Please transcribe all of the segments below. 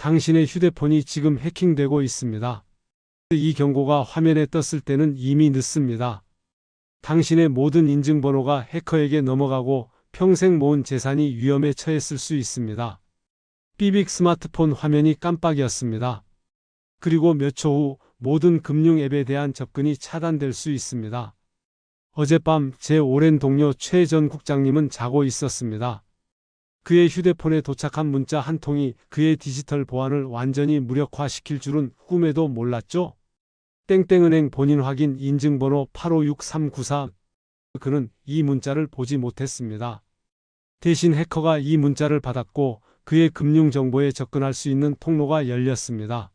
당신의 휴대폰이 지금 해킹되고 있습니다. 이 경고가 화면에 떴을 때는 이미 늦습니다. 당신의 모든 인증번호가 해커에게 넘어가고 평생 모은 재산이 위험에 처했을 수 있습니다. 삐빅 스마트폰 화면이 깜빡이었습니다. 그리고 몇 초 후 모든 금융 앱에 대한 접근이 차단될 수 있습니다. 어젯밤 제 오랜 동료 최 전 국장님은 자고 있었습니다. 그의 휴대폰에 도착한 문자 한 통이 그의 디지털 보안을 완전히 무력화시킬 줄은 꿈에도 몰랐죠. 땡땡은행 본인 확인 인증번호 856394. 그는 이 문자를 보지 못했습니다. 대신 해커가 이 문자를 받았고 그의 금융정보에 접근할 수 있는 통로가 열렸습니다.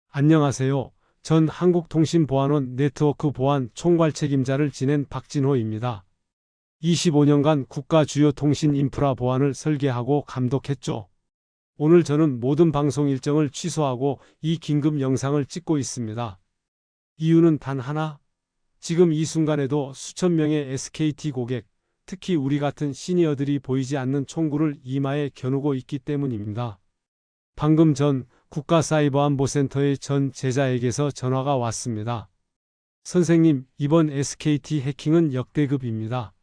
안녕하세요. 전 한국통신보안원 네트워크 보안 총괄 책임자를 지낸 박진호입니다. 25년간 국가 주요 통신 인프라 보안을 설계하고 감독했죠. 오늘 저는 모든 방송 일정을 취소하고 이 긴급 영상을 찍고 있습니다. 이유는 단 하나. 지금 이 순간에도 수천 명의 SKT 고객, 특히 우리 같은 시니어들이 보이지 않는 총구를 이마에 겨누고 있기 때문입니다. 방금 전 국가사이버안보센터의 전 제자에게서 전화가 왔습니다. 선생님, 이번 SKT 해킹은 역대급입니다.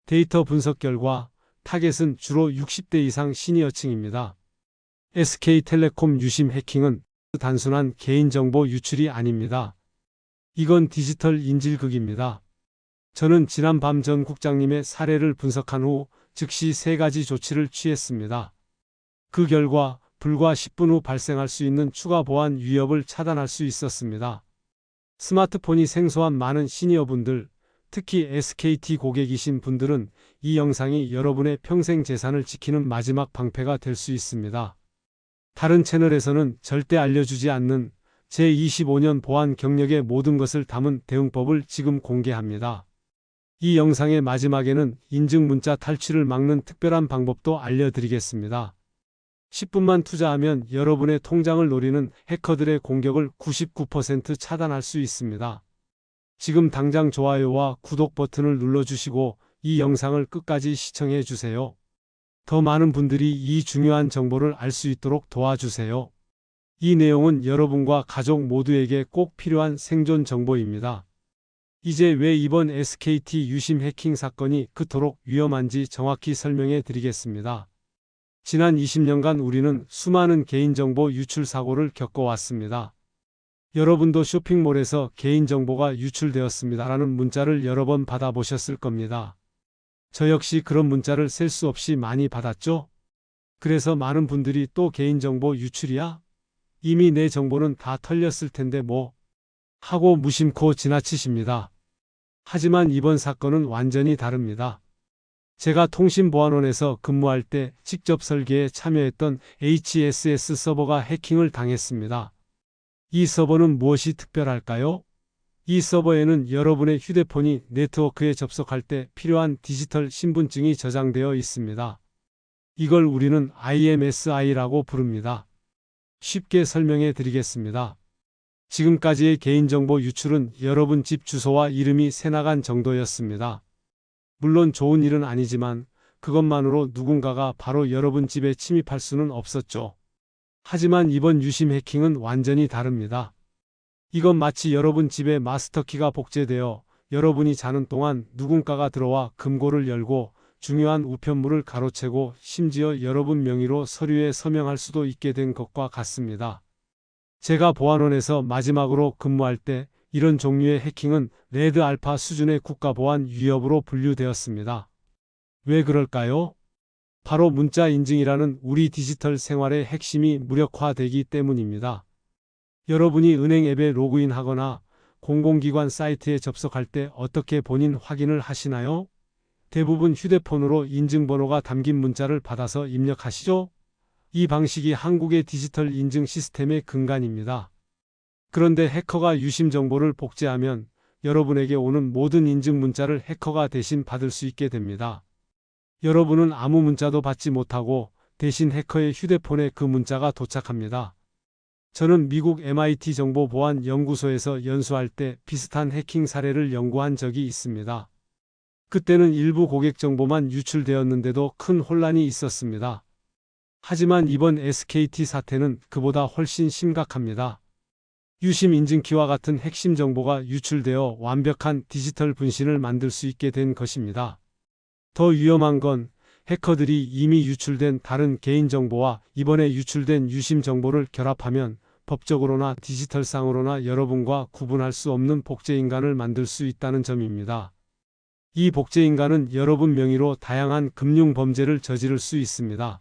데이터 분석 결과 타겟은 주로 60대 이상 시니어층입니다. SK텔레콤 유심 해킹은 단순한 개인정보 유출이 아닙니다. 이건 디지털 인질극입니다. 저는 지난밤 전 국장님의 사례를 분석한 후 즉시 3가지 조치를 취했습니다. 그 결과 불과 10분 후 발생할 수 있는 추가 보안 위협을 차단할 수 있었습니다. 스마트폰이 생소한 많은 시니어분들, 특히 SKT 고객이신 분들은 이 영상이 여러분의 평생 재산을 지키는 마지막 방패가 될 수 있습니다. 다른 채널에서는 절대 알려주지 않는 제 25년 보안 경력의 모든 것을 담은 대응법을 지금 공개합니다. 이 영상의 마지막에는 인증 문자 탈취를 막는 특별한 방법도 알려드리겠습니다. 10분만 투자하면 여러분의 통장을 노리는 해커들의 공격을 99% 차단할 수 있습니다. 지금 당장 좋아요와 구독 버튼을 눌러주시고 이 영상을 끝까지 시청해 주세요. 더 많은 분들이 이 중요한 정보를 알 수 있도록 도와주세요. 이 내용은 여러분과 가족 모두에게 꼭 필요한 생존 정보입니다. 이제 왜 이번 SKT 유심 해킹 사건이 그토록 위험한지 정확히 설명해 드리겠습니다. 지난 20년간 우리는 수많은 개인정보 유출 사고를 겪어왔습니다. 여러분도 쇼핑몰에서 개인정보가 유출되었습니다라는 문자를 여러 번 받아보셨을 겁니다. 저 역시 그런 문자를 셀 수 없이 많이 받았죠? 그래서 많은 분들이 또 개인정보 유출이야? 이미 내 정보는 다 털렸을 텐데 뭐? 하고 무심코 지나치십니다. 하지만 이번 사건은 완전히 다릅니다. 제가 통신보안원에서 근무할 때 직접 설계에 참여했던 HSS 서버가 해킹을 당했습니다. 이 서버는 무엇이 특별할까요? 이 서버에는 여러분의 휴대폰이 네트워크에 접속할 때 필요한 디지털 신분증이 저장되어 있습니다. 이걸 우리는 IMSI라고 부릅니다. 쉽게 설명해 드리겠습니다. 지금까지의 개인정보 유출은 여러분 집 주소와 이름이 새나간 정도였습니다. 물론 좋은 일은 아니지만 그것만으로 누군가가 바로 여러분 집에 침입할 수는 없었죠. 하지만 이번 유심 해킹은 완전히 다릅니다. 이건 마치 여러분 집에 마스터키가 복제되어 여러분이 자는 동안 누군가가 들어와 금고를 열고 중요한 우편물을 가로채고 심지어 여러분 명의로 서류에 서명할 수도 있게 된 것과 같습니다. 제가 보안원에서 마지막으로 근무할 때 이런 종류의 해킹은 레드 알파 수준의 국가보안 위협으로 분류되었습니다. 왜 그럴까요? 바로 문자 인증이라는 우리 디지털 생활의 핵심이 무력화되기 때문입니다. 여러분이 은행 앱에 로그인하거나 공공기관 사이트에 접속할 때 어떻게 본인 확인을 하시나요? 대부분 휴대폰으로 인증번호가 담긴 문자를 받아서 입력하시죠? 이 방식이 한국의 디지털 인증 시스템의 근간입니다. 그런데 해커가 유심 정보를 복제하면 여러분에게 오는 모든 인증 문자를 해커가 대신 받을 수 있게 됩니다. 여러분은 아무 문자도 받지 못하고 대신 해커의 휴대폰에 그 문자가 도착합니다. 저는 미국 MIT 정보보안연구소에서 연수할 때 비슷한 해킹 사례를 연구한 적이 있습니다. 그때는 일부 고객 정보만 유출되었는데도 큰 혼란이 있었습니다. 하지만 이번 SKT 사태는 그보다 훨씬 심각합니다. 유심 인증키와 같은 핵심 정보가 유출되어 완벽한 디지털 분신을 만들 수 있게 된 것입니다. 더 위험한 건 해커들이 이미 유출된 다른 개인정보와 이번에 유출된 유심 정보를 결합하면 법적으로나 디지털상으로나 여러분과 구분할 수 없는 복제인간을 만들 수 있다는 점입니다. 이 복제인간은 여러분 명의로 다양한 금융범죄를 저지를 수 있습니다.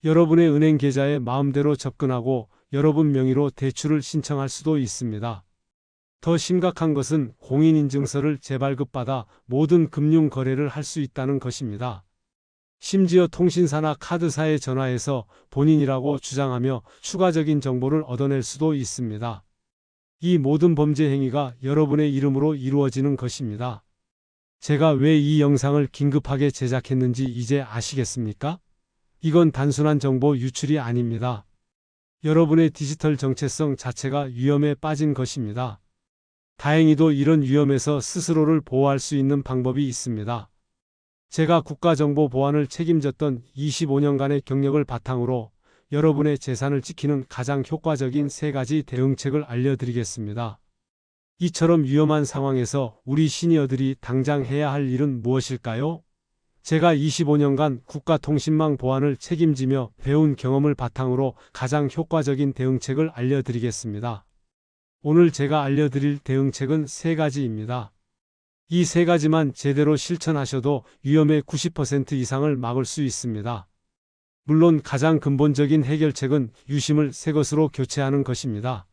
여러분의 은행 계좌에 마음대로 접근하고 여러분 명의로 대출을 신청할 수도 있습니다. 더 심각한 것은 공인인증서를 재발급받아 모든 금융 거래를 할 수 있다는 것입니다. 심지어 통신사나 카드사에 전화해서 본인이라고 주장하며 추가적인 정보를 얻어낼 수도 있습니다. 이 모든 범죄 행위가 여러분의 이름으로 이루어지는 것입니다. 제가 왜 이 영상을 긴급하게 제작했는지 이제 아시겠습니까? 이건 단순한 정보 유출이 아닙니다. 여러분의 디지털 정체성 자체가 위험에 빠진 것입니다. 다행히도 이런 위험에서 스스로를 보호할 수 있는 방법이 있습니다. 제가 국가정보보안을 책임졌던 25년간의 경력을 바탕으로 여러분의 재산을 지키는 가장 효과적인 3가지 대응책을 알려드리겠습니다. 이처럼 위험한 상황에서 우리 시니어들이 당장 해야 할 일은 무엇일까요? 제가 25년간 국가통신망 보안을 책임지며 배운 경험을 바탕으로 가장 효과적인 대응책을 알려드리겠습니다. 오늘 제가 알려드릴 대응책은 3가지입니다. 이 3가지만 제대로 실천하셔도 위험의 90% 이상을 막을 수 있습니다. 물론 가장 근본적인 해결책은 유심을 새 것으로 교체하는 것입니다.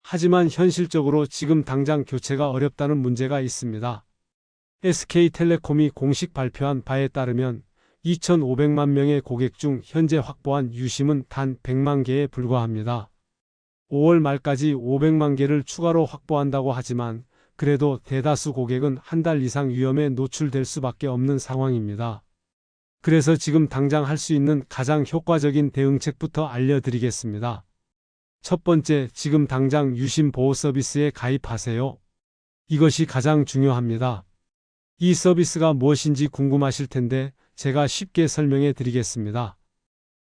하지만 현실적으로 지금 당장 교체가 어렵다는 문제가 있습니다. SK텔레콤이 공식 발표한 바에 따르면 2,500만 명의 고객 중 현재 확보한 유심은 단 100만 개에 불과합니다. 5월 말까지 500만 개를 추가로 확보한다고 하지만 그래도 대다수 고객은 한 달 이상 위험에 노출될 수밖에 없는 상황입니다. 그래서 지금 당장 할 수 있는 가장 효과적인 대응책부터 알려드리겠습니다. 첫 번째, 지금 당장 유심 보호 서비스에 가입하세요. 이것이 가장 중요합니다. 이 서비스가 무엇인지 궁금하실 텐데 제가 쉽게 설명해 드리겠습니다.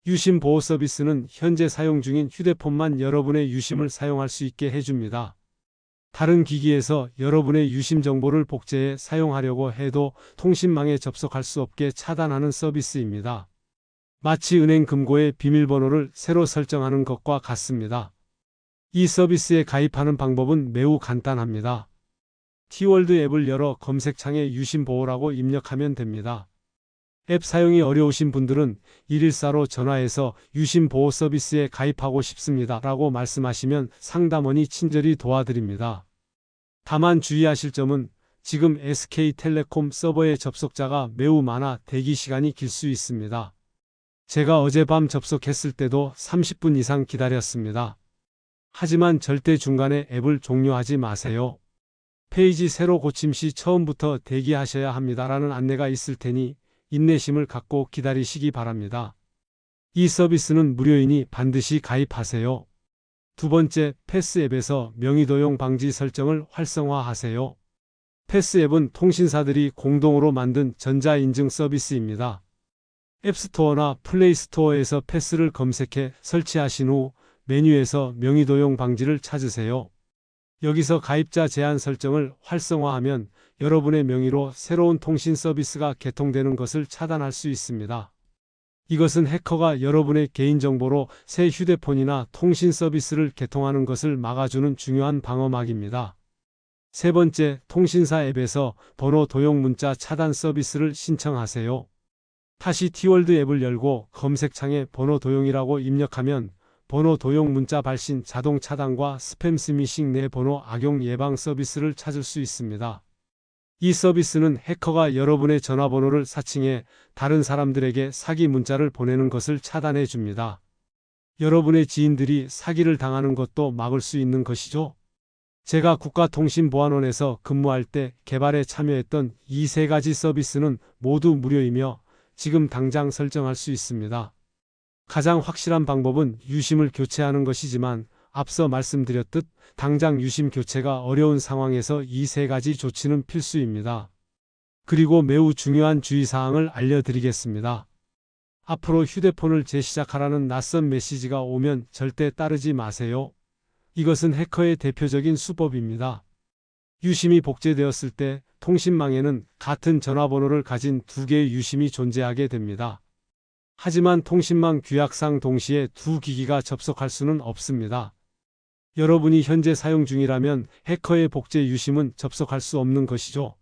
유심 보호 서비스는 현재 사용 중인 휴대폰만 여러분의 유심을 사용할 수 있게 해줍니다. 다른 기기에서 여러분의 유심 정보를 복제해 사용하려고 해도 통신망에 접속할 수 없게 차단하는 서비스입니다. 마치 은행 금고의 비밀번호를 새로 설정하는 것과 같습니다. 이 서비스에 가입하는 방법은 매우 간단합니다. 티월드 앱을 열어 검색창에 유심 보호라고 입력하면 됩니다. 앱 사용이 어려우신 분들은 114로 전화해서 유심 보호 서비스에 가입하고 싶습니다 라고 말씀하시면 상담원이 친절히 도와드립니다. 다만 주의하실 점은 지금 SK텔레콤 서버의 접속자가 매우 많아 대기 시간이 길 수 있습니다. 제가 어젯밤 접속했을 때도 30분 이상 기다렸습니다. 하지만 절대 중간에 앱을 종료하지 마세요. 페이지 새로 고침 시 처음부터 대기하셔야 합니다라는 안내가 있을 테니 인내심을 갖고 기다리시기 바랍니다. 이 서비스는 무료이니 반드시 가입하세요. 두 번째, 패스 앱에서 명의도용 방지 설정을 활성화하세요. 패스 앱은 통신사들이 공동으로 만든 전자인증 서비스입니다. 앱스토어나 플레이스토어에서 패스를 검색해 설치하신 후 메뉴에서 명의도용 방지를 찾으세요. 여기서 가입자 제한 설정을 활성화하면 여러분의 명의로 새로운 통신 서비스가 개통되는 것을 차단할 수 있습니다. 이것은 해커가 여러분의 개인정보로 새 휴대폰이나 통신 서비스를 개통하는 것을 막아주는 중요한 방어막입니다. 세 번째, 통신사 앱에서 번호 도용 문자 차단 서비스를 신청하세요. 다시 티월드 앱을 열고 검색창에 번호 도용이라고 입력하면 번호 도용 문자 발신 자동 차단과 스팸 스미싱 내 번호 악용 예방 서비스를 찾을 수 있습니다. 이 서비스는 해커가 여러분의 전화번호를 사칭해 다른 사람들에게 사기 문자를 보내는 것을 차단해 줍니다. 여러분의 지인들이 사기를 당하는 것도 막을 수 있는 것이죠. 제가 국가통신보안원에서 근무할 때 개발에 참여했던 이 3가지 서비스는 모두 무료이며 지금 당장 설정할 수 있습니다. 가장 확실한 방법은 유심을 교체하는 것이지만 앞서 말씀드렸듯 당장 유심 교체가 어려운 상황에서 이 3가지 조치는 필수입니다. 그리고 매우 중요한 주의사항을 알려드리겠습니다. 앞으로 휴대폰을 재시작하라는 낯선 메시지가 오면 절대 따르지 마세요. 이것은 해커의 대표적인 수법입니다. 유심이 복제되었을 때 통신망에는 같은 전화번호를 가진 두 개의 유심이 존재하게 됩니다. 하지만 통신망 규약상 동시에 두 기기가 접속할 수는 없습니다. 여러분이 현재 사용 중이라면 해커의 복제 유심은 접속할 수 없는 것이죠.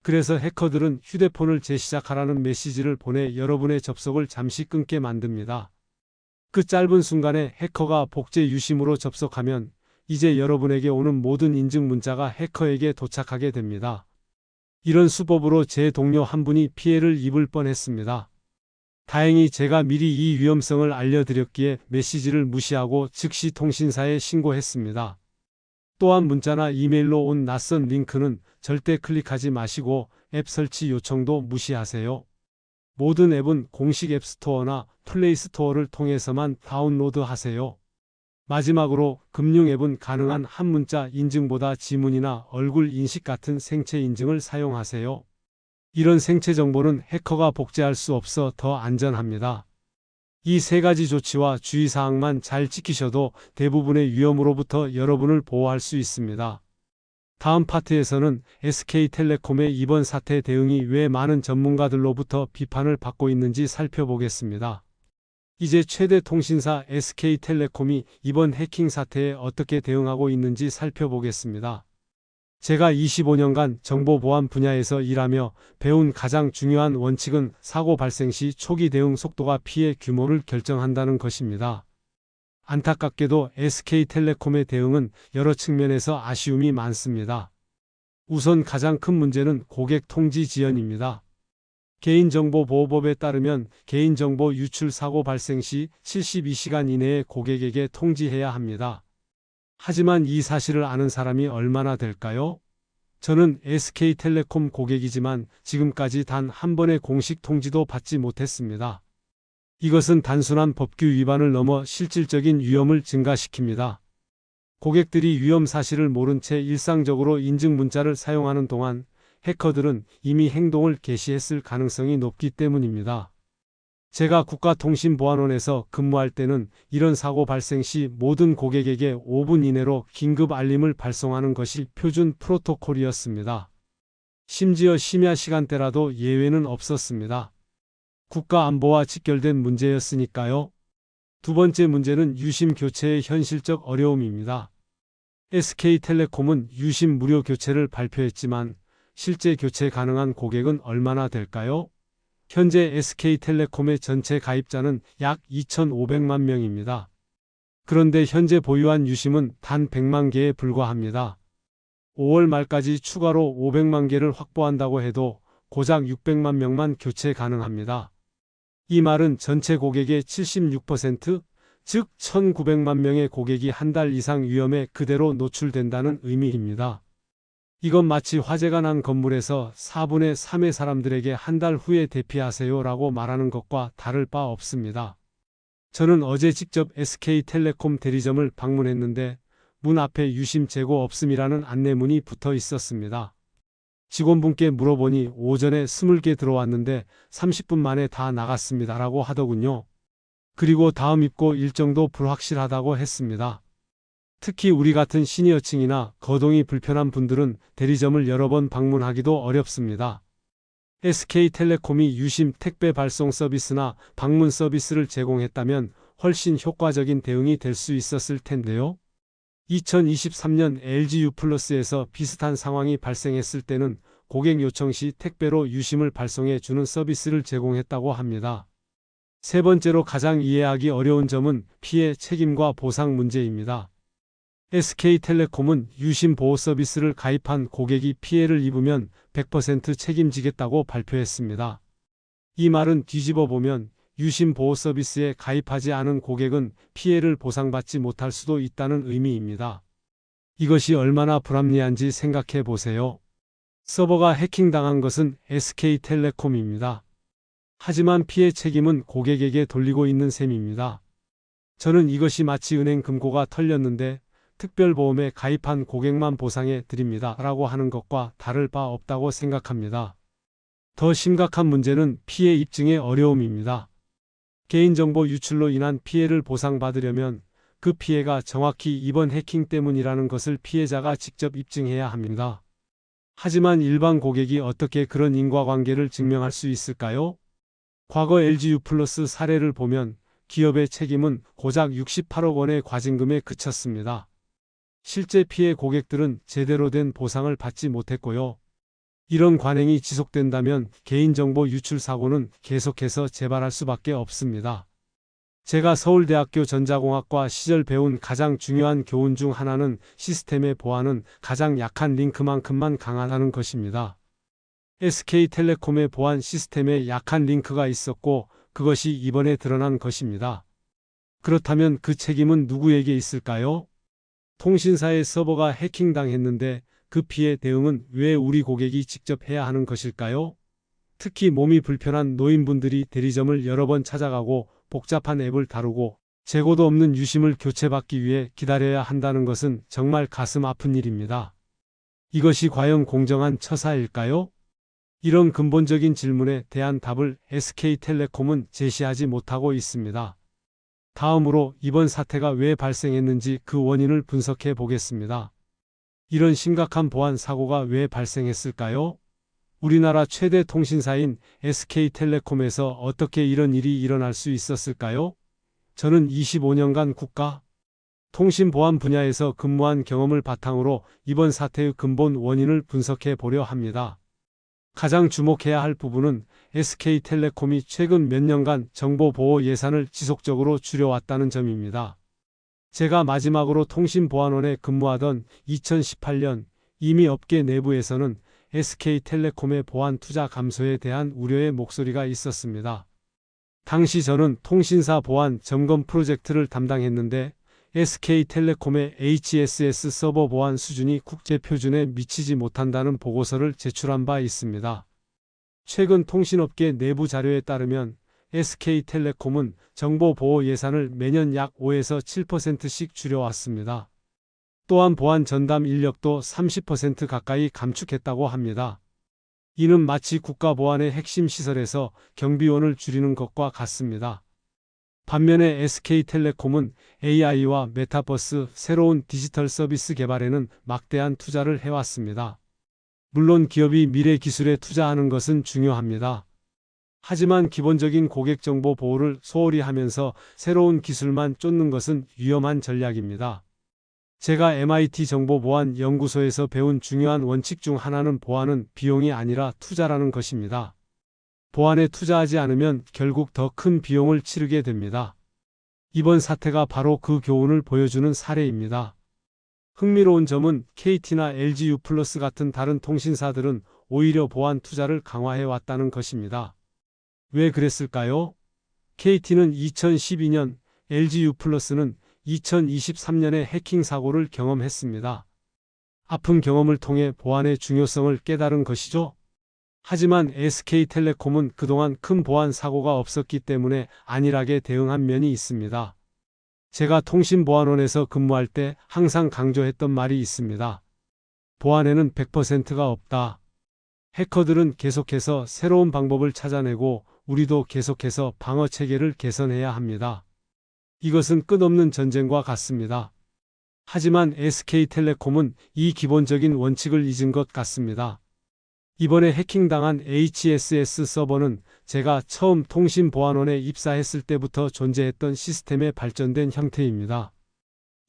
그래서 해커들은 휴대폰을 재시작하라는 메시지를 보내 여러분의 접속을 잠시 끊게 만듭니다. 그 짧은 순간에 해커가 복제 유심으로 접속하면 이제 여러분에게 오는 모든 인증 문자가 해커에게 도착하게 됩니다. 이런 수법으로 제 동료 한 분이 피해를 입을 뻔했습니다. 다행히 제가 미리 이 위험성을 알려드렸기에 메시지를 무시하고 즉시 통신사에 신고했습니다. 또한 문자나 이메일로 온 낯선 링크는 절대 클릭하지 마시고 앱 설치 요청도 무시하세요. 모든 앱은 공식 앱스토어나 플레이스토어를 통해서만 다운로드하세요. 마지막으로 금융 앱은 가능한 한 문자 인증보다 지문이나 얼굴 인식 같은 생체 인증을 사용하세요. 이런 생체 정보는 해커가 복제할 수 없어 더 안전합니다. 이 세 가지 조치와 주의사항만 잘 지키셔도 대부분의 위험으로부터 여러분을 보호할 수 있습니다. 다음 파트에서는 SK텔레콤의 이번 사태 대응이 왜 많은 전문가들로부터 비판을 받고 있는지 살펴보겠습니다. 이제 최대 통신사 SK텔레콤이 이번 해킹 사태에 어떻게 대응하고 있는지 살펴보겠습니다. 제가 25년간 정보보안 분야에서 일하며 배운 가장 중요한 원칙은 사고 발생 시 초기 대응 속도가 피해 규모를 결정한다는 것입니다. 안타깝게도 SK텔레콤의 대응은 여러 측면에서 아쉬움이 많습니다. 우선 가장 큰 문제는 고객 통지 지연입니다. 개인정보보호법에 따르면 개인정보 유출 사고 발생 시 72시간 이내에 고객에게 통지해야 합니다. 하지만 이 사실을 아는 사람이 얼마나 될까요? 저는 SK텔레콤 고객이지만 지금까지 단 한 번의 공식 통지도 받지 못했습니다. 이것은 단순한 법규 위반을 넘어 실질적인 위험을 증가시킵니다. 고객들이 위험 사실을 모른 채 일상적으로 인증 문자를 사용하는 동안 해커들은 이미 행동을 개시했을 가능성이 높기 때문입니다. 제가 국가통신보안원에서 근무할 때는 이런 사고 발생 시 모든 고객에게 5분 이내로 긴급 알림을 발송하는 것이 표준 프로토콜이었습니다. 심지어 심야 시간대라도 예외는 없었습니다. 국가안보와 직결된 문제였으니까요. 두 번째 문제는 유심 교체의 현실적 어려움입니다. SK텔레콤은 유심 무료 교체를 발표했지만 실제 교체 가능한 고객은 얼마나 될까요? 현재 SK텔레콤의 전체 가입자는 약 2,500만 명입니다. 그런데 현재 보유한 유심은 단 100만 개에 불과합니다. 5월 말까지 추가로 500만 개를 확보한다고 해도 고작 600만 명만 교체 가능합니다. 이 말은 전체 고객의 76%, 즉 1,900만 명의 고객이 한 달 이상 위험에 그대로 노출된다는 의미입니다. 이건 마치 화재가 난 건물에서 4분의 3의 사람들에게 한 달 후에 대피하세요 라고 말하는 것과 다를 바 없습니다. 저는 어제 직접 SK텔레콤 대리점을 방문했는데 문 앞에 유심 재고 없음이라는 안내문이 붙어 있었습니다. 직원분께 물어보니 오전에 20개 들어왔는데 30분 만에 다 나갔습니다 라고 하더군요. 그리고 다음 입고 일정도 불확실하다고 했습니다. 특히 우리 같은 시니어층이나 거동이 불편한 분들은 대리점을 여러 번 방문하기도 어렵습니다. SK텔레콤이 유심 택배 발송 서비스나 방문 서비스를 제공했다면 훨씬 효과적인 대응이 될 수 있었을 텐데요. 2023년 LG U+에서 비슷한 상황이 발생했을 때는 고객 요청 시 택배로 유심을 발송해 주는 서비스를 제공했다고 합니다. 세 번째로 가장 이해하기 어려운 점은 피해 책임과 보상 문제입니다. SK텔레콤은 유심 보호 서비스를 가입한 고객이 피해를 입으면 100% 책임지겠다고 발표했습니다. 이 말은 뒤집어 보면 유심 보호 서비스에 가입하지 않은 고객은 피해를 보상받지 못할 수도 있다는 의미입니다. 이것이 얼마나 불합리한지 생각해 보세요. 서버가 해킹당한 것은 SK텔레콤입니다. 하지만 피해 책임은 고객에게 돌리고 있는 셈입니다. 저는 이것이 마치 은행 금고가 털렸는데 특별보험에 가입한 고객만 보상해 드립니다 라고 하는 것과 다를 바 없다고 생각합니다. 더 심각한 문제는 피해 입증의 어려움입니다. 개인정보 유출로 인한 피해를 보상받으려면 그 피해가 정확히 이번 해킹 때문이라는 것을 피해자가 직접 입증해야 합니다. 하지만 일반 고객이 어떻게 그런 인과관계를 증명할 수 있을까요? 과거 LGU+ 사례를 보면 기업의 책임은 고작 68억 원의 과징금에 그쳤습니다. 실제 피해 고객들은 제대로 된 보상을 받지 못했고요. 이런 관행이 지속된다면 개인정보 유출 사고는 계속해서 재발할 수밖에 없습니다. 제가 서울대학교 전자공학과 시절 배운 가장 중요한 교훈 중 하나는 시스템의 보안은 가장 약한 링크만큼만 강하다는 것입니다. SK텔레콤의 보안 시스템에 약한 링크가 있었고 그것이 이번에 드러난 것입니다. 그렇다면 그 책임은 누구에게 있을까요? 통신사의 서버가 해킹당했는데 그 피해 대응은 왜 우리 고객이 직접 해야 하는 것일까요? 특히 몸이 불편한 노인분들이 대리점을 여러 번 찾아가고 복잡한 앱을 다루고 재고도 없는 유심을 교체받기 위해 기다려야 한다는 것은 정말 가슴 아픈 일입니다. 이것이 과연 공정한 처사일까요? 이런 근본적인 질문에 대한 답을 SK텔레콤은 제시하지 못하고 있습니다. 다음으로 이번 사태가 왜 발생했는지 그 원인을 분석해 보겠습니다. 이런 심각한 보안 사고가 왜 발생했을까요? 우리나라 최대 통신사인 SK텔레콤에서 어떻게 이런 일이 일어날 수 있었을까요? 저는 25년간 국가 통신보안 분야에서 근무한 경험을 바탕으로 이번 사태의 근본 원인을 분석해 보려 합니다. 가장 주목해야 할 부분은 SK텔레콤이 최근 몇 년간 정보보호 예산을 지속적으로 줄여왔다는 점입니다. 제가 마지막으로 통신보안원에 근무하던 2018년 이미 업계 내부에서는 SK텔레콤의 보안 투자 감소에 대한 우려의 목소리가 있었습니다. 당시 저는 통신사 보안 점검 프로젝트를 담당했는데 SK텔레콤의 HSS 서버 보안 수준이 국제 표준에 미치지 못한다는 보고서를 제출한 바 있습니다. 최근 통신업계 내부 자료에 따르면 SK텔레콤은 정보보호 예산을 매년 약 5에서 7%씩 줄여왔습니다. 또한 보안 전담 인력도 30% 가까이 감축했다고 합니다. 이는 마치 국가보안의 핵심 시설에서 경비원을 줄이는 것과 같습니다. 반면에 SK텔레콤은 AI와 메타버스, 새로운 디지털 서비스 개발에는 막대한 투자를 해왔습니다. 물론 기업이 미래 기술에 투자하는 것은 중요합니다. 하지만 기본적인 고객 정보 보호를 소홀히 하면서 새로운 기술만 쫓는 것은 위험한 전략입니다. 제가 MIT 정보보안 연구소에서 배운 중요한 원칙 중 하나는 보안은 비용이 아니라 투자라는 것입니다. 보안에 투자하지 않으면 결국 더 큰 비용을 치르게 됩니다. 이번 사태가 바로 그 교훈을 보여주는 사례입니다. 흥미로운 점은 KT나 LGU+ 같은 다른 통신사들은 오히려 보안 투자를 강화해 왔다는 것입니다. 왜 그랬을까요? KT는 2012년, LGU+는 2023년에 해킹 사고를 경험했습니다. 아픈 경험을 통해 보안의 중요성을 깨달은 것이죠. 하지만 SK텔레콤은 그동안 큰 보안 사고가 없었기 때문에 안일하게 대응한 면이 있습니다. 제가 통신보안원에서 근무할 때 항상 강조했던 말이 있습니다. 보안에는 100%가 없다. 해커들은 계속해서 새로운 방법을 찾아내고 우리도 계속해서 방어 체계를 개선해야 합니다. 이것은 끝없는 전쟁과 같습니다. 하지만 SK텔레콤은 이 기본적인 원칙을 잊은 것 같습니다. 이번에 해킹당한 HSS 서버는 제가 처음 통신보안원에 입사했을 때부터 존재했던 시스템의 발전된 형태입니다.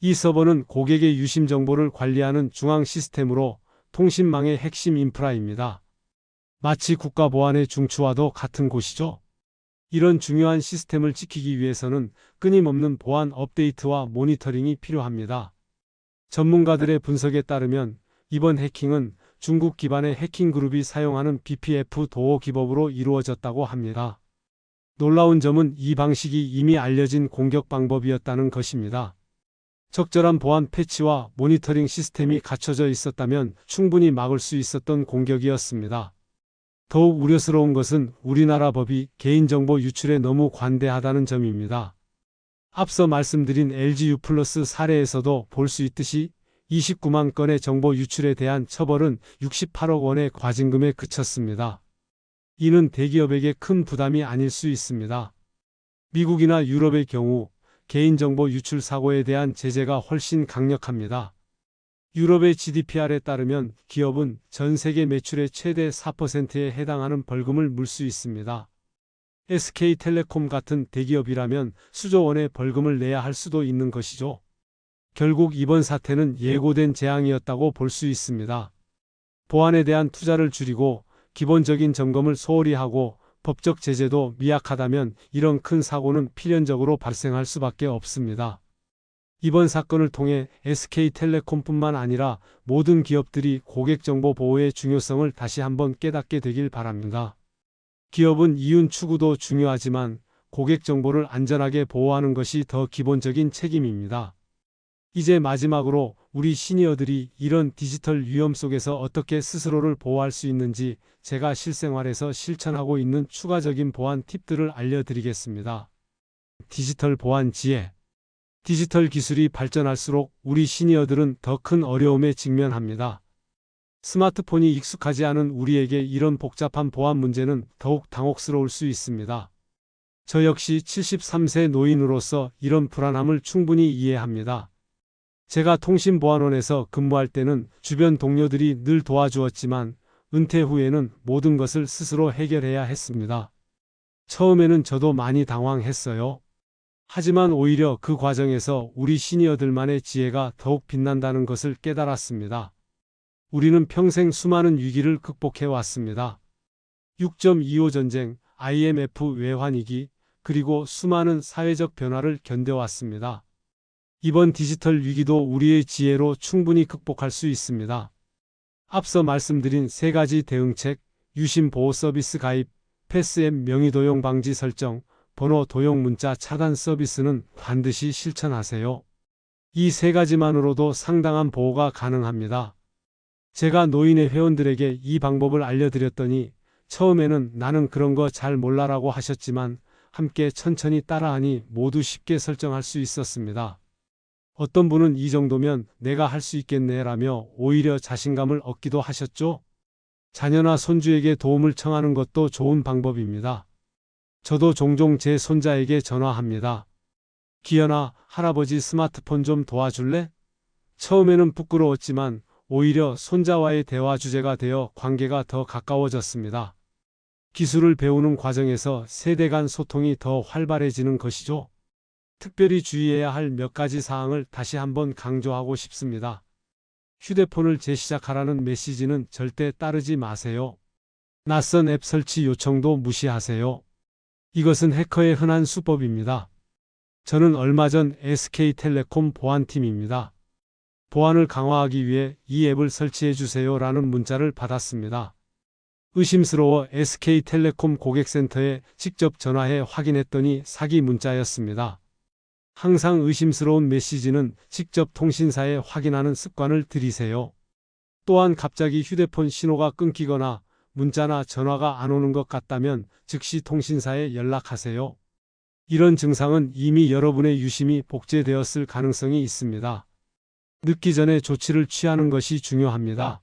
이 서버는 고객의 유심 정보를 관리하는 중앙 시스템으로 통신망의 핵심 인프라입니다. 마치 국가보안의 중추와도 같은 곳이죠. 이런 중요한 시스템을 지키기 위해서는 끊임없는 보안 업데이트와 모니터링이 필요합니다. 전문가들의 분석에 따르면 이번 해킹은 중국 기반의 해킹 그룹이 사용하는 BPF 도어 기법으로 이루어졌다고 합니다. 놀라운 점은 이 방식이 이미 알려진 공격 방법이었다는 것입니다. 적절한 보안 패치와 모니터링 시스템이 갖춰져 있었다면 충분히 막을 수 있었던 공격이었습니다. 더욱 우려스러운 것은 우리나라 법이 개인정보 유출에 너무 관대하다는 점입니다. 앞서 말씀드린 LGU+ 사례에서도 볼 수 있듯이 29만 건의 정보 유출에 대한 처벌은 68억 원의 과징금에 그쳤습니다. 이는 대기업에게 큰 부담이 아닐 수 있습니다. 미국이나 유럽의 경우 개인정보 유출 사고에 대한 제재가 훨씬 강력합니다. 유럽의 GDPR에 따르면 기업은 전 세계 매출의 최대 4%에 해당하는 벌금을 물 수 있습니다. SK텔레콤 같은 대기업이라면 수조 원의 벌금을 내야 할 수도 있는 것이죠. 결국 이번 사태는 예고된 재앙이었다고 볼 수 있습니다. 보안에 대한 투자를 줄이고 기본적인 점검을 소홀히 하고 법적 제재도 미약하다면 이런 큰 사고는 필연적으로 발생할 수밖에 없습니다. 이번 사건을 통해 SK텔레콤뿐만 아니라 모든 기업들이 고객정보 보호의 중요성을 다시 한번 깨닫게 되길 바랍니다. 기업은 이윤 추구도 중요하지만 고객정보를 안전하게 보호하는 것이 더 기본적인 책임입니다. 이제 마지막으로 우리 시니어들이 이런 디지털 위험 속에서 어떻게 스스로를 보호할 수 있는지 제가 실생활에서 실천하고 있는 추가적인 보안 팁들을 알려드리겠습니다. 디지털 보안 지혜. 디지털 기술이 발전할수록 우리 시니어들은 더 큰 어려움에 직면합니다. 스마트폰이 익숙하지 않은 우리에게 이런 복잡한 보안 문제는 더욱 당혹스러울 수 있습니다. 저 역시 73세 노인으로서 이런 불안함을 충분히 이해합니다. 제가 통신보안원에서 근무할 때는 주변 동료들이 늘 도와주었지만 은퇴 후에는 모든 것을 스스로 해결해야 했습니다. 처음에는 저도 많이 당황했어요. 하지만 오히려 그 과정에서 우리 시니어들만의 지혜가 더욱 빛난다는 것을 깨달았습니다. 우리는 평생 수많은 위기를 극복해 왔습니다. 6.25 전쟁, IMF 외환위기, 그리고 수많은 사회적 변화를 견뎌왔습니다. 이번 디지털 위기도 우리의 지혜로 충분히 극복할 수 있습니다. 앞서 말씀드린 세 가지 대응책, 유심 보호 서비스 가입, 패스앱 명의 도용 방지 설정, 번호 도용 문자 차단 서비스는 반드시 실천하세요. 이 세 가지만으로도 상당한 보호가 가능합니다. 제가 노인의 회원들에게 이 방법을 알려드렸더니 처음에는 나는 그런 거 잘 몰라라고 하셨지만 함께 천천히 따라하니 모두 쉽게 설정할 수 있었습니다. 어떤 분은 이 정도면 내가 할 수 있겠네라며 오히려 자신감을 얻기도 하셨죠. 자녀나 손주에게 도움을 청하는 것도 좋은 방법입니다. 저도 종종 제 손자에게 전화합니다. 기현아, 할아버지 스마트폰 좀 도와줄래? 처음에는 부끄러웠지만 오히려 손자와의 대화 주제가 되어 관계가 더 가까워졌습니다. 기술을 배우는 과정에서 세대 간 소통이 더 활발해지는 것이죠. 특별히 주의해야 할 몇 가지 사항을 다시 한번 강조하고 싶습니다. 휴대폰을 재시작하라는 메시지는 절대 따르지 마세요. 낯선 앱 설치 요청도 무시하세요. 이것은 해커의 흔한 수법입니다. 저는 얼마 전 SK텔레콤 보안팀입니다. 보안을 강화하기 위해 이 앱을 설치해 주세요 라는 문자를 받았습니다. 의심스러워 SK텔레콤 고객센터에 직접 전화해 확인했더니 사기 문자였습니다. 항상 의심스러운 메시지는 직접 통신사에 확인하는 습관을 들이세요. 또한 갑자기 휴대폰 신호가 끊기거나 문자나 전화가 안 오는 것 같다면 즉시 통신사에 연락하세요. 이런 증상은 이미 여러분의 유심이 복제되었을 가능성이 있습니다. 늦기 전에 조치를 취하는 것이 중요합니다.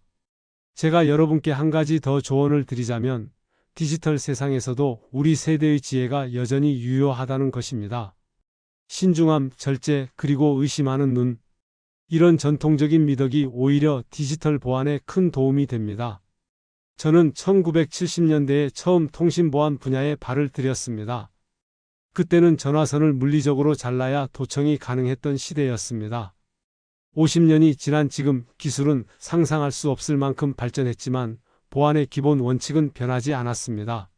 제가 여러분께 한 가지 더 조언을 드리자면 디지털 세상에서도 우리 세대의 지혜가 여전히 유효하다는 것입니다. 신중함, 절제, 그리고 의심하는 눈. 이런 전통적인 미덕이 오히려 디지털 보안에 큰 도움이 됩니다. 저는 1970년대에 처음 통신보안 분야에 발을 들였습니다. 그때는 전화선을 물리적으로 잘라야 도청이 가능했던 시대였습니다. 50년이 지난 지금 기술은 상상할 수 없을 만큼 발전했지만 보안의 기본 원칙은 변하지 않았습니다.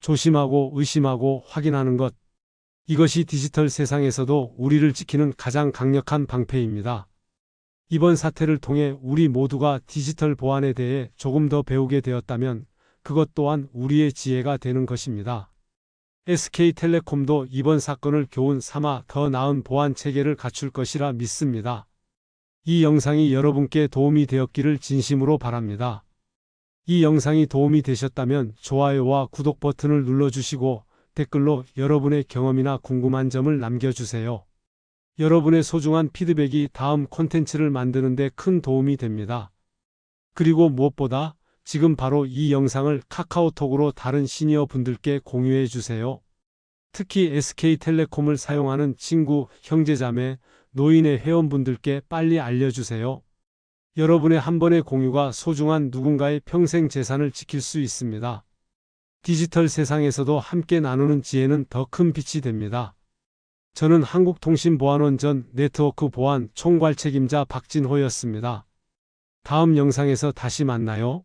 조심하고 의심하고 확인하는 것. 이것이 디지털 세상에서도 우리를 지키는 가장 강력한 방패입니다. 이번 사태를 통해 우리 모두가 디지털 보안에 대해 조금 더 배우게 되었다면 그것 또한 우리의 지혜가 되는 것입니다. SK텔레콤도 이번 사건을 교훈 삼아 더 나은 보안 체계를 갖출 것이라 믿습니다. 이 영상이 여러분께 도움이 되었기를 진심으로 바랍니다. 이 영상이 도움이 되셨다면 좋아요와 구독 버튼을 눌러주시고 댓글로 여러분의 경험이나 궁금한 점을 남겨주세요. 여러분의 소중한 피드백이 다음 콘텐츠를 만드는 데 큰 도움이 됩니다. 그리고 무엇보다 지금 바로 이 영상을 카카오톡으로 다른 시니어 분들께 공유해 주세요. 특히 SK텔레콤을 사용하는 친구, 형제자매, 노인의 회원분들께 빨리 알려주세요. 여러분의 한 번의 공유가 소중한 누군가의 평생 재산을 지킬 수 있습니다. 디지털 세상에서도 함께 나누는 지혜는 더 큰 빛이 됩니다. 저는 한국통신보안원 전 네트워크 보안 총괄책임자 박진호였습니다. 다음 영상에서 다시 만나요.